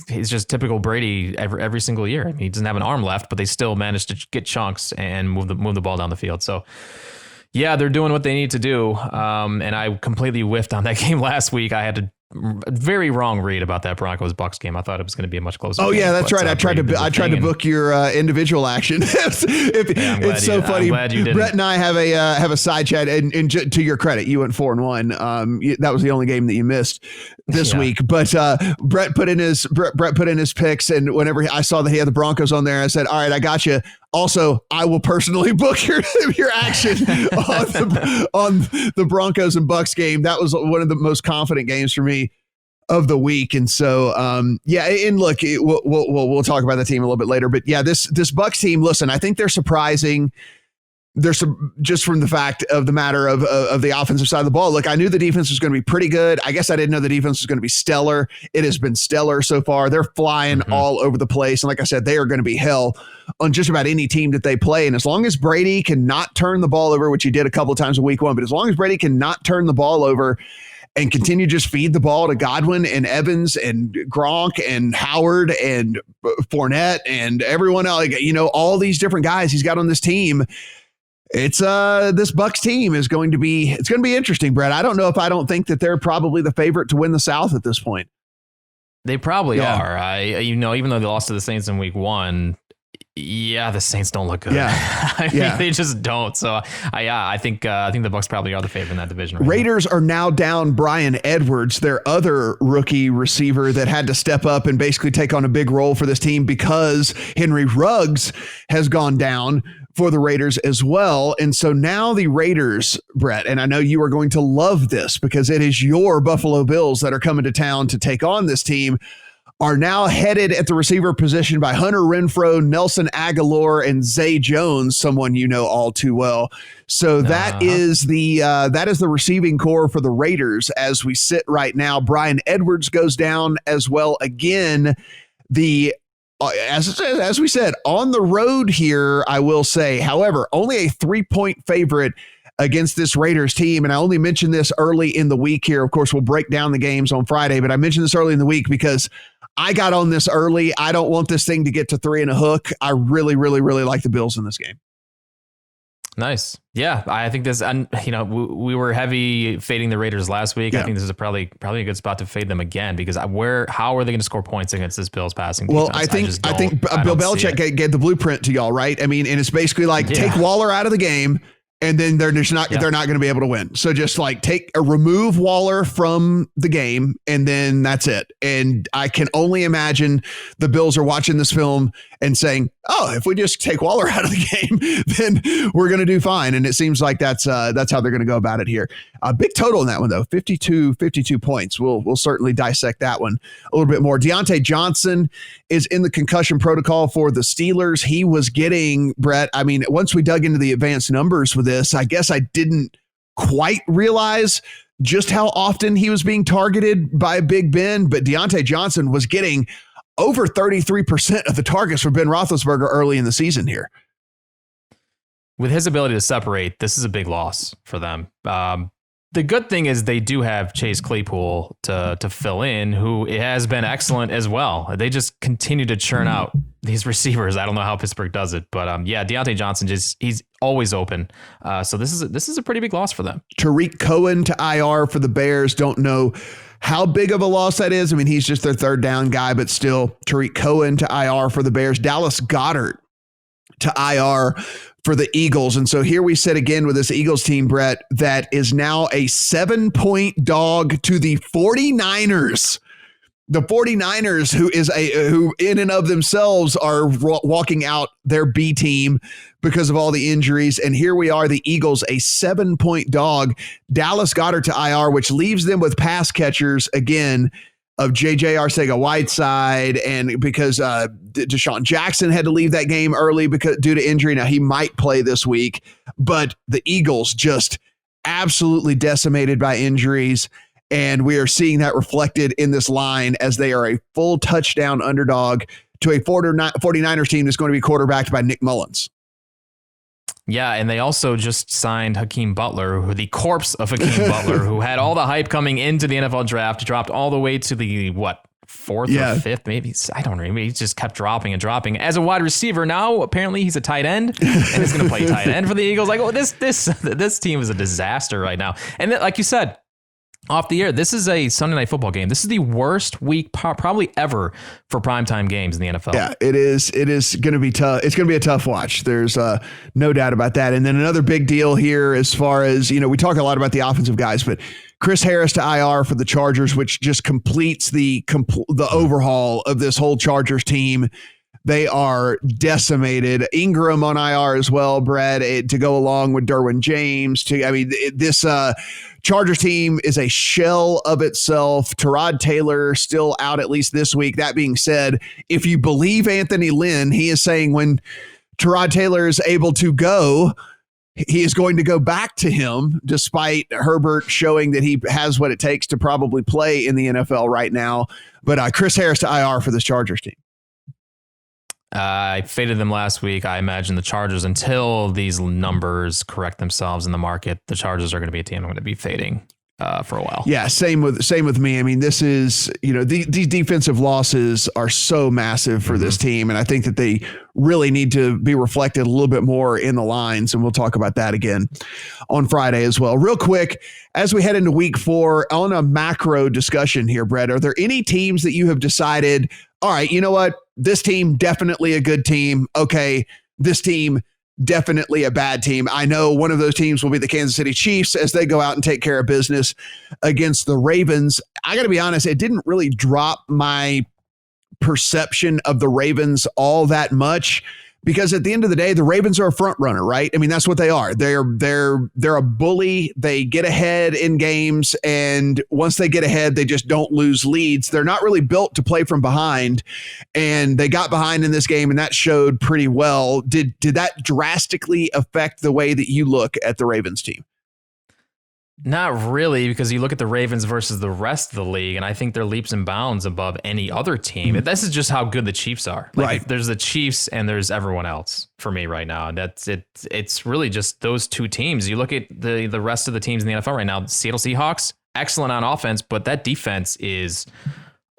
he's just typical Brady every single year. I mean, he doesn't have an arm left, but they still manage to get chunks and move the ball down the field. So, yeah, they're doing what they need to do. And I completely whiffed on that game last week. I had to very wrong read about that Broncos Bucks game. I thought it was going to be a much closer. Oh game, yeah, that's right. I tried to book your individual action. It's so funny. I'm glad you didn't. Brett and I have a side chat, and to your credit, you went 4-1. That was the only game that you missed this week. But Brett put in his picks, and whenever I saw that he had the Broncos on there, I said, "All right, I got you." Also, I will personally book your action on the Broncos and Bucks game. That was one of the most confident games for me of the week. And so, and look, we'll talk about the team a little bit later, but yeah, this Bucks team, listen, I think they're surprising. There's just from the fact of the matter of the offensive side of the ball. Look, I knew the defense was going to be pretty good. I guess I didn't know the defense was going to be stellar. It has been stellar so far. They're flying all over the place. And like I said, they are going to be hell on just about any team that they play. And as long as Brady cannot turn the ball over, which he did a couple of times in week 1, but as long as Brady cannot turn the ball over and continue to just feed the ball to Godwin and Evans and Gronk and Howard and Fournette and everyone else, all these different guys he's got on this team, it's this Bucks team is going to be interesting, Brett. I don't know if I don't think that they're probably the favorite to win the South at this point. They probably are. Even though they lost to the Saints in week 1, the Saints don't look good. I mean, they just don't. So I think the Bucks probably are the favorite in that division. Raiders are now down Bryan Edwards, their other rookie receiver that had to step up and basically take on a big role for this team because Henry Ruggs has gone down for the Raiders as well. And so now the Raiders, Brett, and I know you are going to love this because it is your Buffalo Bills that are coming to town to take on this team, are now headed at the receiver position by Hunter Renfrow, Nelson Aguilar, and Zay Jones, someone you know all too well. So that is the receiving core for the Raiders as we sit right now. Bryan Edwards goes down as well again. As we said, on the road here, I will say, however, only a 3-point favorite against this Raiders team. And I only mentioned this early in the week here. Of course, we'll break down the games on Friday, but I mentioned this early in the week because I got on this early. I don't want this thing to get to 3 and a hook. I really, really, really like the Bills in this game. Nice. Yeah, I think this, and we were heavy fading the Raiders last week. I think this is probably a good spot to fade them again because how are they going to score points against this Bills passing defense? Well, I think Bill Belichick gave the blueprint to y'all, right? I mean, and it's basically like take Waller out of the game, and then they're not going to be able to win. So just like remove Waller from the game, and then that's it. And I can only imagine the Bills are watching this film and saying, "Oh, if we just take Waller out of the game, then we're going to do fine." And it seems like that's how they're going to go about it here. A big total in that one though, 52 points. We'll certainly dissect that one a little bit more. Deontay Johnson is in the concussion protocol for the Steelers. He was getting, Brett, I mean, once we dug into the advanced numbers with this, I guess I didn't quite realize just how often he was being targeted by Big Ben, but Deontay Johnson was getting over 33% of the targets for Ben Roethlisberger early in the season here. With his ability to separate, this is a big loss for them. The good thing is they do have Chase Claypool to fill in, who has been excellent as well. They just continue to churn out these receivers. I don't know how Pittsburgh does it, but Deontay Johnson he's always open. So this is a pretty big loss for them. Tariq Cohen to IR for the Bears. Don't know how big of a loss that is. I mean, he's just their third down guy, but still Tariq Cohen to IR for the Bears. Dallas Goedert to IR for the Eagles. And so here we sit again with this Eagles team, Brett, that is now a 7-point dog to the 49ers. The 49ers, who in and of themselves are walking out their B team because of all the injuries. And here we are, the Eagles, a 7-point dog. Dallas Goedert to IR, which leaves them with pass catchers again of J.J. Arcega-Whiteside, and because Deshaun Jackson had to leave that game early due to injury. Now he might play this week, but the Eagles just absolutely decimated by injuries, and we are seeing that reflected in this line as they are a full touchdown underdog to a 49ers team that's going to be quarterbacked by Nick Mullins. Yeah, and they also just signed Hakeem Butler, the corpse of Hakeem Butler, who had all the hype coming into the NFL draft, dropped all the way to the, fourth or fifth, maybe. I don't know. He just kept dropping and dropping. As a wide receiver, now apparently he's a tight end, and he's going to play tight end for the Eagles. This team is a disaster right now. And like you said, off the air. This is a Sunday Night Football game. This is the worst week probably ever for primetime games in the NFL. Yeah, it is. It is going to be tough. It's going to be a tough watch. There's no doubt about that. And then another big deal here as far as, we talk a lot about the offensive guys, but Chris Harris to IR for the Chargers, which just completes the overhaul of this whole Chargers team. They are decimated. Ingram on IR as well, Brad, to go along with Derwin James. This Chargers team is a shell of itself. Tyrod Taylor still out at least this week. That being said, if you believe Anthony Lynn, he is saying when Tyrod Taylor is able to go, he is going to go back to him, despite Herbert showing that he has what it takes to probably play in the NFL right now. But Chris Harris to IR for this Chargers team. I faded them last week. I imagine the Chargers, until these numbers correct themselves in the market, the Chargers are going to be a team I'm going to be fading for a while. Yeah, same with me. I mean, this is, these defensive losses are so massive for this team, and I think that they really need to be reflected a little bit more in the lines, and we'll talk about that again on Friday as well. Real quick, as we head into week 4, on a macro discussion here, Brett, are there any teams that you have decided, all right, you know what? This team, definitely a good team. Okay, this team, definitely a bad team. I know one of those teams will be the Kansas City Chiefs as they go out and take care of business against the Ravens. I got to be honest, it didn't really drop my perception of the Ravens all that much, because at the end of the day, the Ravens are a front runner, right? I mean, that's what they are. They're a bully. They get ahead in games, and once they get ahead, they just don't lose leads. They're not really built to play from behind, and they got behind in this game, and that showed pretty well. Did that drastically affect the way that you look at the Ravens team? Not really, because you look at the Ravens versus the rest of the league, and I think they're leaps and bounds above any other team. This is just how good the Chiefs are. Right. There's the Chiefs and there's everyone else for me right now. That's it. It's really just those two teams. You look at the rest of the teams in the NFL right now. Seattle Seahawks, excellent on offense, but that defense is,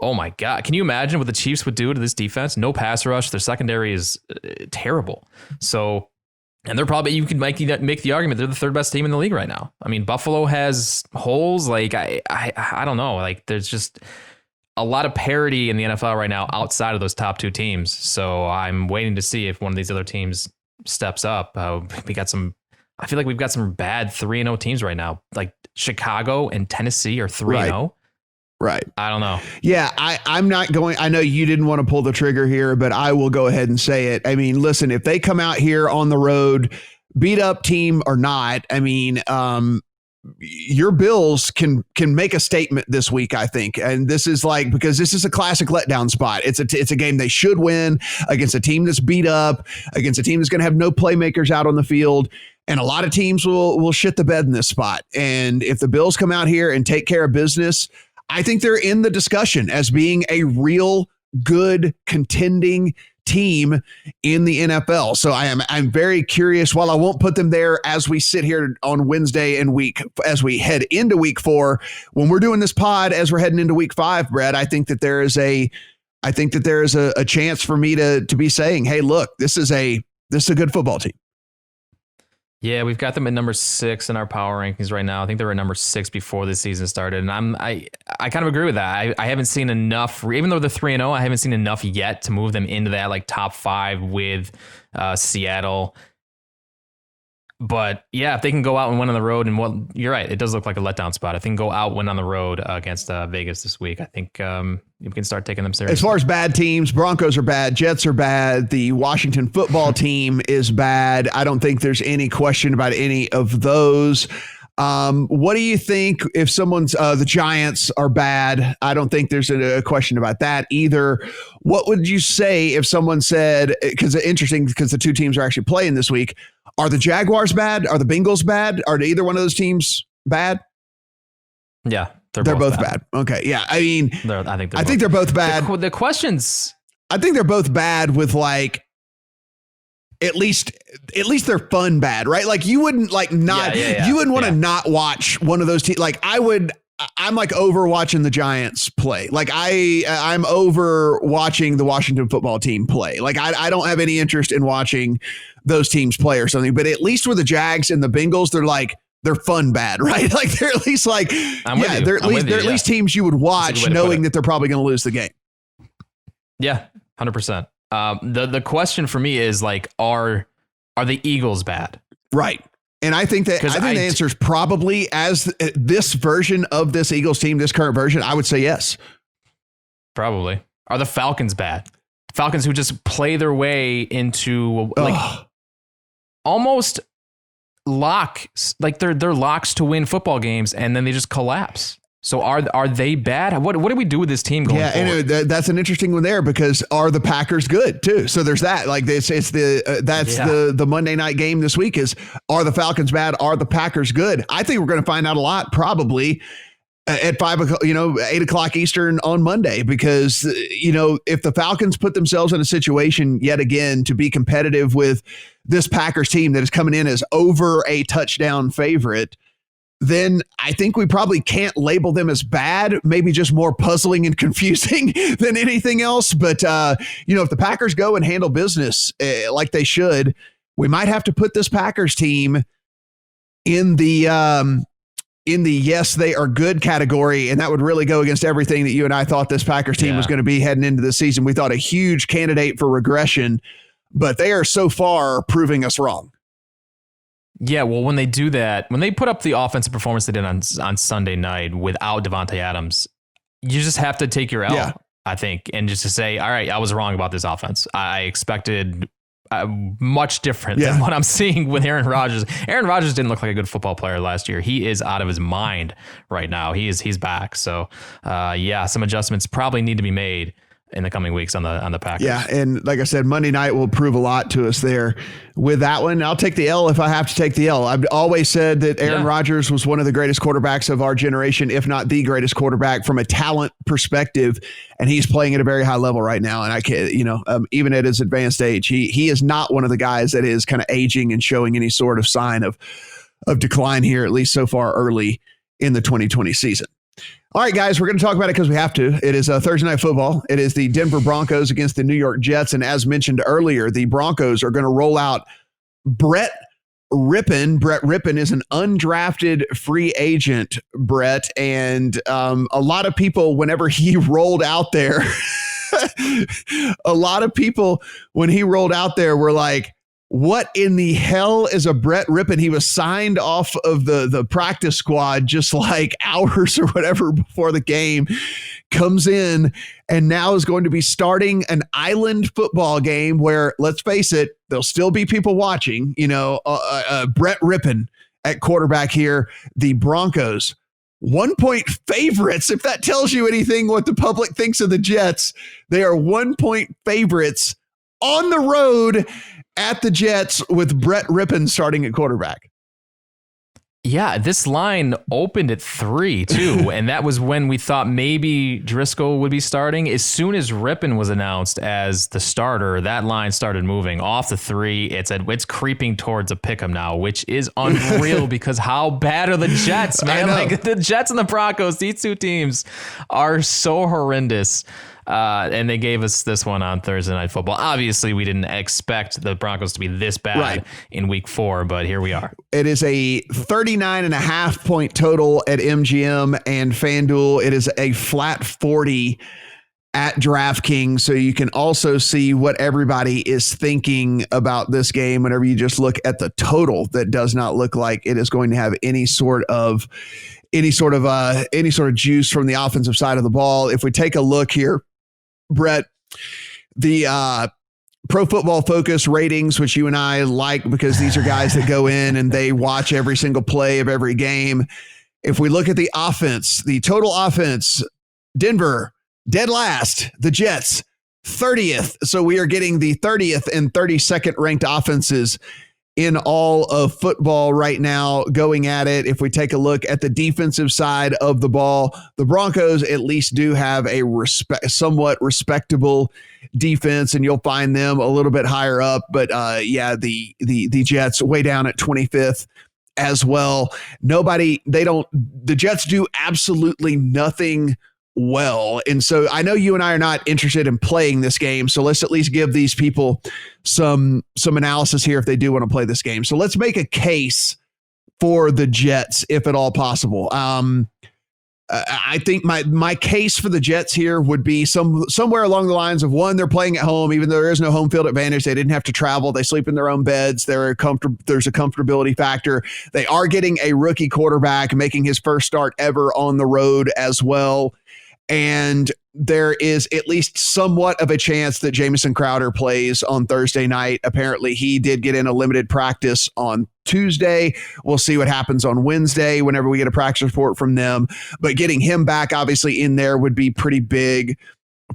oh my God. Can you imagine what the Chiefs would do to this defense? No pass rush. Their secondary is terrible. So, and they're probably, you can make the argument they're the third best team in the league right now. I mean, Buffalo has holes. Like, I don't know. Like, there's just a lot of parity in the NFL right now outside of those top two teams. So I'm waiting to see if one of these other teams steps up. I feel like we've got some bad 3-0 teams right now. Like Chicago and Tennessee are 3-0. Right. I don't know. Yeah, I'm not going. I know you didn't want to pull the trigger here, but I will go ahead and say it. I mean, listen, if they come out here on the road, beat up team or not, I mean, your Bills can make a statement this week, I think. And this is because this is a classic letdown spot. It's a game they should win against a team that's beat up, against a team that's going to have no playmakers out on the field. And a lot of teams will shit the bed in this spot. And if the Bills come out here and take care of business, I think they're in the discussion as being a real good contending team in the NFL. So I'm very curious. While I won't put them there as we sit here on Wednesday and as we head into week 4, when we're doing this pod, as we're heading into week 5, Brett, I think that there is a chance for me to be saying, hey, look, this is a good football team. Yeah, we've got them at number 6 in our power rankings right now. I think they were at number 6 before the season started. And I kind of agree with that. I haven't seen enough, even though they're 3-0, I haven't seen enough yet to move them into that like top 5 with Seattle. But yeah, if they can go out and win on the road, and you're right, it does look like a letdown spot. If they can go out, win on the road against Vegas this week, I think we can start taking them seriously. As far as bad teams, Broncos are bad, Jets are bad, the Washington football team is bad. I don't think there's any question about any of those. What do you think if someone's the Giants are bad? I don't think there's a question about that either. What would you say if someone said, because it's interesting because the two teams are actually playing this week, are the Jaguars bad? Are the Bengals bad? Are either one of those teams bad? Yeah, they're both bad. Okay, yeah. I mean, I think they're both bad. The questions. I think they're both bad with like at least they're fun bad, right? Like you wouldn't you wouldn't want to not watch one of those teams. Like I would. I'm like over watching the Giants play. Like I'm over watching the Washington football team play. Like I don't have any interest in watching those teams play or something, but at least with the Jags and the Bengals, they're like, they're fun bad, right? Like they're at least like, they're at least teams you would watch knowing that they're probably going to lose the game. Yeah, 100%. The question for me is like, are the Eagles bad? Right. And I think the answer is probably, as this version of this Eagles team, this current version, I would say yes. Probably. Are the Falcons bad? Falcons who just play their way into like almost locks, like they're locks to win football games, and then they just collapse. So are they bad? What do we do with this team going forward? And that's an interesting one there, because are the Packers good too? So there's that. Like it's the Monday night game this week is, are the Falcons bad? Are the Packers good? I think we're going to find out a lot probably at 5 o'clock, 8 o'clock Eastern on Monday, because if the Falcons put themselves in a situation yet again to be competitive with this Packers team that is coming in as over a touchdown favorite, then I think we probably can't label them as bad, maybe just more puzzling and confusing than anything else. But, if the Packers go and handle business like they should, we might have to put this Packers team in the yes, they are good category. And that would really go against everything that you and I thought this Packers team was going to be heading into the season. We thought a huge candidate for regression, but they are so far proving us wrong. Yeah, well, when they do that, when they put up the offensive performance they did on Sunday night without Devontae Adams, you just have to take your L, I think, and just to say, all right, I was wrong about this offense. I expected much different than what I'm seeing with Aaron Rodgers. Aaron Rodgers didn't look like a good football player last year. He is out of his mind right now. He's back. So, some adjustments probably need to be made in the coming weeks on the Packers. Yeah, and like I said, Monday night will prove a lot to us there. With that one, I'll take the L if I have to take the L. I've always said that Aaron Rodgers was one of the greatest quarterbacks of our generation, if not the greatest quarterback from a talent perspective, and he's playing at a very high level right now. And I can't, even at his advanced age, he is not one of the guys that is kind of aging and showing any sort of sign of decline here, at least so far early in the 2020 season. All right, guys, we're going to talk about it because we have to. It is Thursday Night Football. It is the Denver Broncos against the New York Jets. And as mentioned earlier, the Broncos are going to roll out Brett Rypien. Brett Rypien is an undrafted free agent, Brett. And a lot of people, whenever he rolled out there, were like, what in the hell is a Brett Rypien? He was signed off of the practice squad just like hours or whatever before the game, comes in and now is going to be starting an island football game where, let's face it, there'll still be people watching, Brett Rypien at quarterback here. The Broncos, 1-point favorites. If that tells you anything, what the public thinks of the Jets, they are 1-point favorites on the road at the Jets with Brett Rypien starting at quarterback. Yeah, this line opened at 3 too, and that was when we thought maybe Driscoll would be starting. As soon as Rypien was announced as the starter, that line started moving off the 3. It's creeping towards a pick'em now, which is unreal because how bad are the Jets, man? Like the Jets and the Broncos, these two teams are so horrendous. And they gave us this one on Thursday Night Football. Obviously, we didn't expect the Broncos to be this bad in week 4, but here we are. It is a 39.5 point total at MGM and FanDuel. It is a flat 40 at DraftKings. So you can also see what everybody is thinking about this game whenever you just look at the total. That does not look like it is going to have any sort of juice from the offensive side of the ball. If we take a look here, Brett, the Pro Football Focus ratings, which you and I like because these are guys that go in and they watch every single play of every game. If we look at the offense, the total offense, Denver dead last, the Jets 30th. So we are getting the 30th and 32nd ranked offenses in all of football right now going at it. If we take a look at the defensive side of the ball, the Broncos at least do have a somewhat respectable defense, and you'll find them a little bit higher up. But the Jets way down at 25th as well. The Jets do absolutely nothing well. And so I know you and I are not interested in playing this game. So let's at least give these people some analysis here if they do want to play this game. So let's make a case for the Jets, if at all possible. I think my case for the Jets here would be somewhere along the lines of, one, they're playing at home, even though there is no home field advantage. They didn't have to travel. They sleep in their own beds. There's a comfortability factor. They are getting a rookie quarterback making his first start ever on the road as well. And there is at least somewhat of a chance that Jamison Crowder plays on Thursday night. Apparently, he did get in a limited practice on Tuesday. We'll see what happens on Wednesday whenever we get a practice report from them. But getting him back, obviously, in there would be pretty big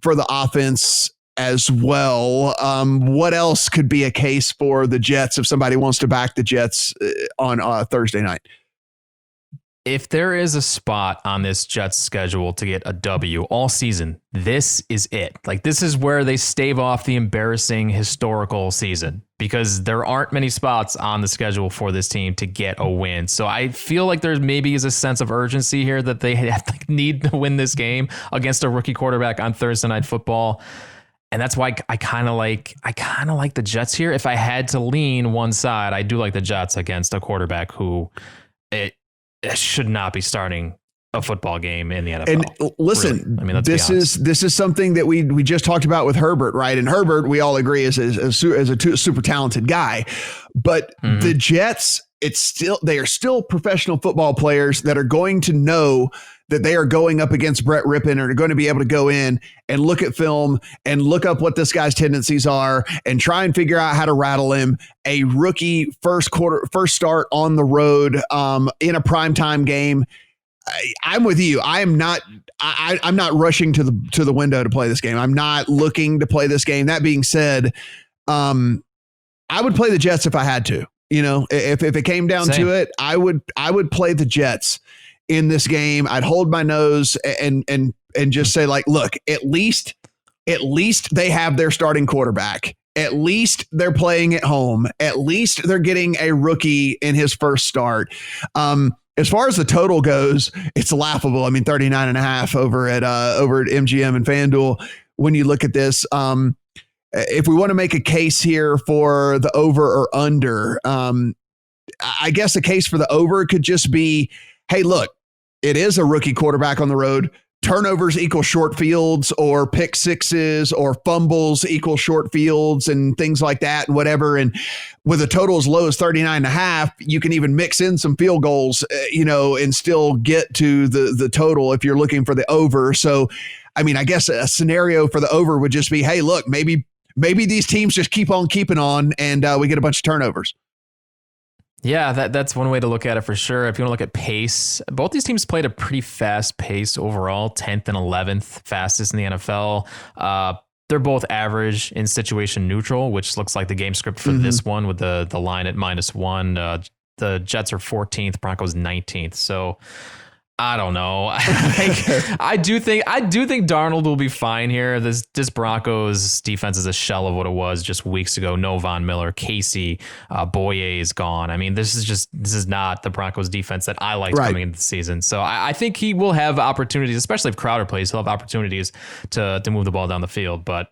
for the offense as well. What else could be a case for the Jets if somebody wants to back the Jets on Thursday night? If there is a spot on this Jets schedule to get a W all season, this is it. Like, this is where they stave off the embarrassing historical season, because there aren't many spots on the schedule for this team to get a win. So I feel like there maybe is a sense of urgency here that they need to win this game against a rookie quarterback on Thursday Night Football. And that's why I kind of like the Jets here. If I had to lean one side, I do like the Jets against a quarterback who it should not be starting a football game in the NFL. And listen, really. I mean, this is something that we just talked about with Herbert, right? And Herbert, we all agree, is a super talented guy. But the Jets, they are still professional football players that are going to know that they are going up against Brett Rypien and are going to be able to go in and look at film and look up what this guy's tendencies are and try and figure out how to rattle him. A rookie first start on the road in a primetime game. I'm with you. I'm not rushing to the window to play this game. I'm not looking to play this game. That being said, I would play the Jets if I had to. You know, if it came down to it, I would play the Jets in this game. I'd hold my nose and just say, like, look, at least they have their starting quarterback. At least they're playing at home. At least they're getting a rookie in his first start. As far as the total goes, it's laughable. I mean, 39.5 over at MGM and FanDuel. When you look at this, if we want to make a case here for the over or under, I guess a case for the over could just be, hey, look, it is a rookie quarterback on the road. Turnovers equal short fields, or pick sixes or fumbles equal short fields and things like that and whatever. And with a total as low as 39.5, you can even mix in some field goals, and still get to the total if you're looking for the over. So, I mean, I guess a scenario for the over would just be, hey, look, maybe these teams just keep on keeping on and we get a bunch of turnovers. Yeah, that's one way to look at it for sure. If you want to look at pace, both these teams played a pretty fast pace overall, 10th and 11th fastest in the NFL. They're both average in situation neutral, which looks like the game script for this one with the line at -1. The Jets are 14th, Broncos 19th. So I don't know. I do think Darnold will be fine here. This Broncos defense is a shell of what it was just weeks ago. No Von Miller, Casey, Boye is gone. I mean, this is not the Broncos defense that I liked coming into the season. So I think he will have opportunities, especially if Crowder plays. He'll have opportunities to move the ball down the field, but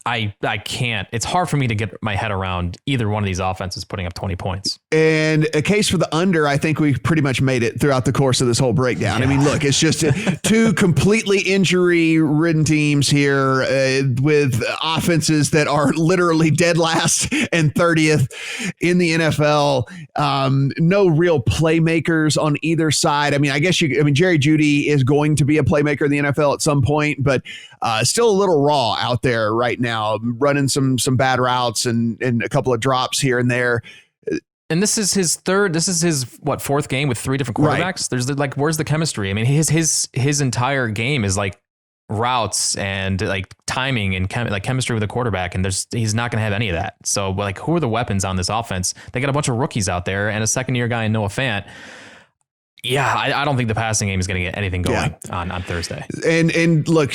I can't. It's hard for me to get my head around either one of these offenses putting up 20 points. And a case for the under, I think we pretty much made it throughout the course of this whole breakdown. Yeah. I mean, look, it's just two completely injury-ridden teams here with offenses that are literally dead last and 30th in the NFL. No real playmakers on either side. I mean, Jerry Jeudy is going to be a playmaker in the NFL at some point, but still a little raw out there right now, running some bad routes and a couple of drops here and there. And this is his fourth game with three different quarterbacks. Right. There's where's the chemistry? I mean, his entire game is like routes and like timing and chemistry with the quarterback. And he's not going to have any of that. So like, who are the weapons on this offense? They got a bunch of rookies out there and a second-year guy in Noah Fant. Yeah, I don't think the passing game is going to get anything going on Thursday. And look,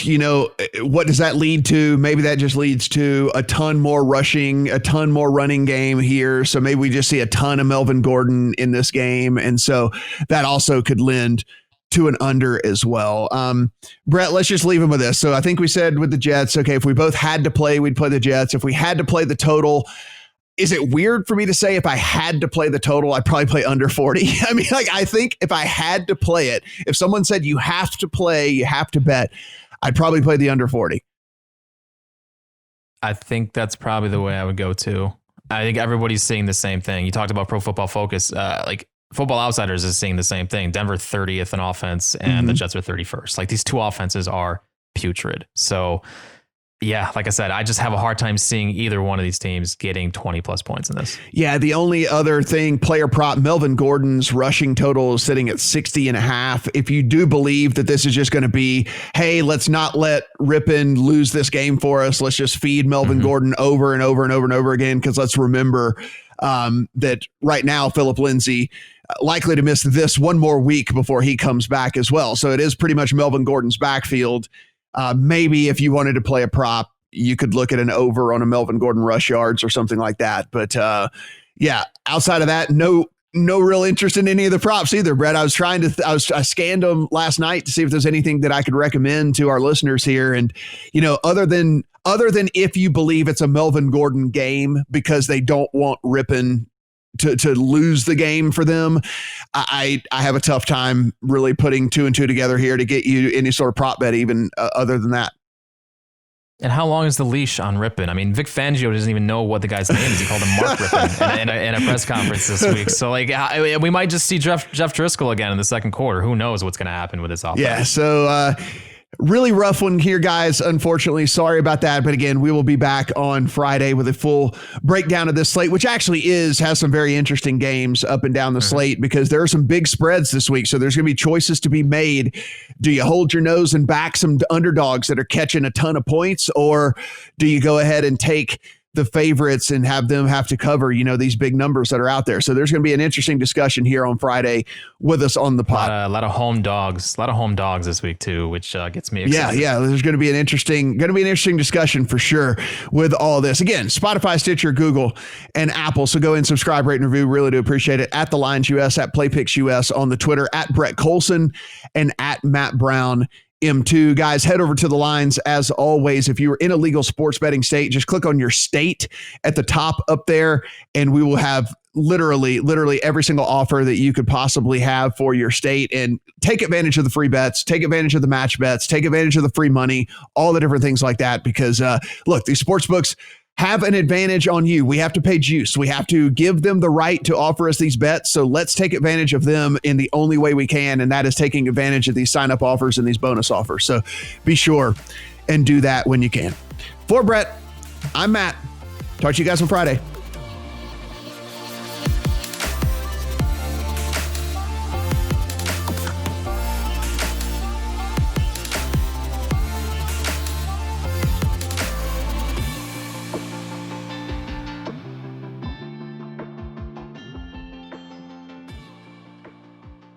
what does that lead to? Maybe that just leads to a ton more rushing, a ton more running game here. So maybe we just see a ton of Melvin Gordon in this game. And so that also could lend to an under as well. Brett, let's just leave him with this. So I think we said with the Jets, okay, if we both had to play, we'd play the Jets. If we had to play the total, is it weird for me to say if I had to play the total, I'd probably play under 40? I mean, like, I think if I had to play it, if someone said you have to play, you have to bet, I'd probably play the under 40. I think that's probably the way I would go too. I think everybody's seeing the same thing. You talked about Pro Football Focus. Like Football Outsiders is seeing the same thing. Denver 30th in offense and the Jets are 31st. Like these two offenses are putrid. So yeah, like I said, I just have a hard time seeing either one of these teams getting 20 plus points in this. Yeah, the only other thing, player prop, Melvin Gordon's rushing total is sitting at 60.5. If you do believe that this is just going to be, hey, let's not let Rypien lose this game for us. Let's just feed Melvin Gordon over and over and over and over again. Because let's remember that right now, Philip Lindsay likely to miss this one more week before he comes back as well. So it is pretty much Melvin Gordon's backfield. Maybe if you wanted to play a prop, you could look at an over on a Melvin Gordon rush yards or something like that. But yeah, outside of that, no real interest in any of the props either, Brett. I scanned them last night to see if there's anything that I could recommend to our listeners here. And, you know, other than if you believe it's a Melvin Gordon game because they don't want Rypien to lose the game for them, I have a tough time really putting 2 and 2 together here to get you any sort of prop bet even other than that. And how long is the leash on Rypien? I mean, Vic Fangio doesn't even know what the guy's name is. He called him Mark Rypien in a press conference this week. So like we might just see Jeff Driscoll again in the second quarter. Who knows what's going to happen with this offense? Yeah. So really rough one here, guys. Unfortunately, sorry about that. But again, we will be back on Friday with a full breakdown of this slate, which actually has some very interesting games up and down the slate because there are some big spreads this week. So there's going to be choices to be made. Do you hold your nose and back some underdogs that are catching a ton of points, or do you go ahead and take the favorites and have them have to cover, you know, these big numbers that are out there? So there's going to be an interesting discussion here on Friday with us on the pod. A lot of home dogs this week too, which gets me excited. Yeah. There's going to be an interesting discussion for sure with all this. Again, Spotify, Stitcher, Google, and Apple. So go and subscribe, rate, and review. Really do appreciate it. At The Lines US, at PlayPicks US on the Twitter, at Brett Collson, and at Matt Brown M2. Guys, head over to The Lines. As always, if you are in a legal sports betting state, just click on your state at the top up there, and we will have literally every single offer that you could possibly have for your state. And take advantage of the free bets, take advantage of the match bets, take advantage of the free money, all the different things like that. Because look, these sports books have an advantage on you. We have to pay juice. We have to give them the right to offer us these bets. So let's take advantage of them in the only way we can, and that is taking advantage of these sign-up offers and these bonus offers. So be sure and do that when you can. For Brett, I'm Matt. Talk to you guys on Friday.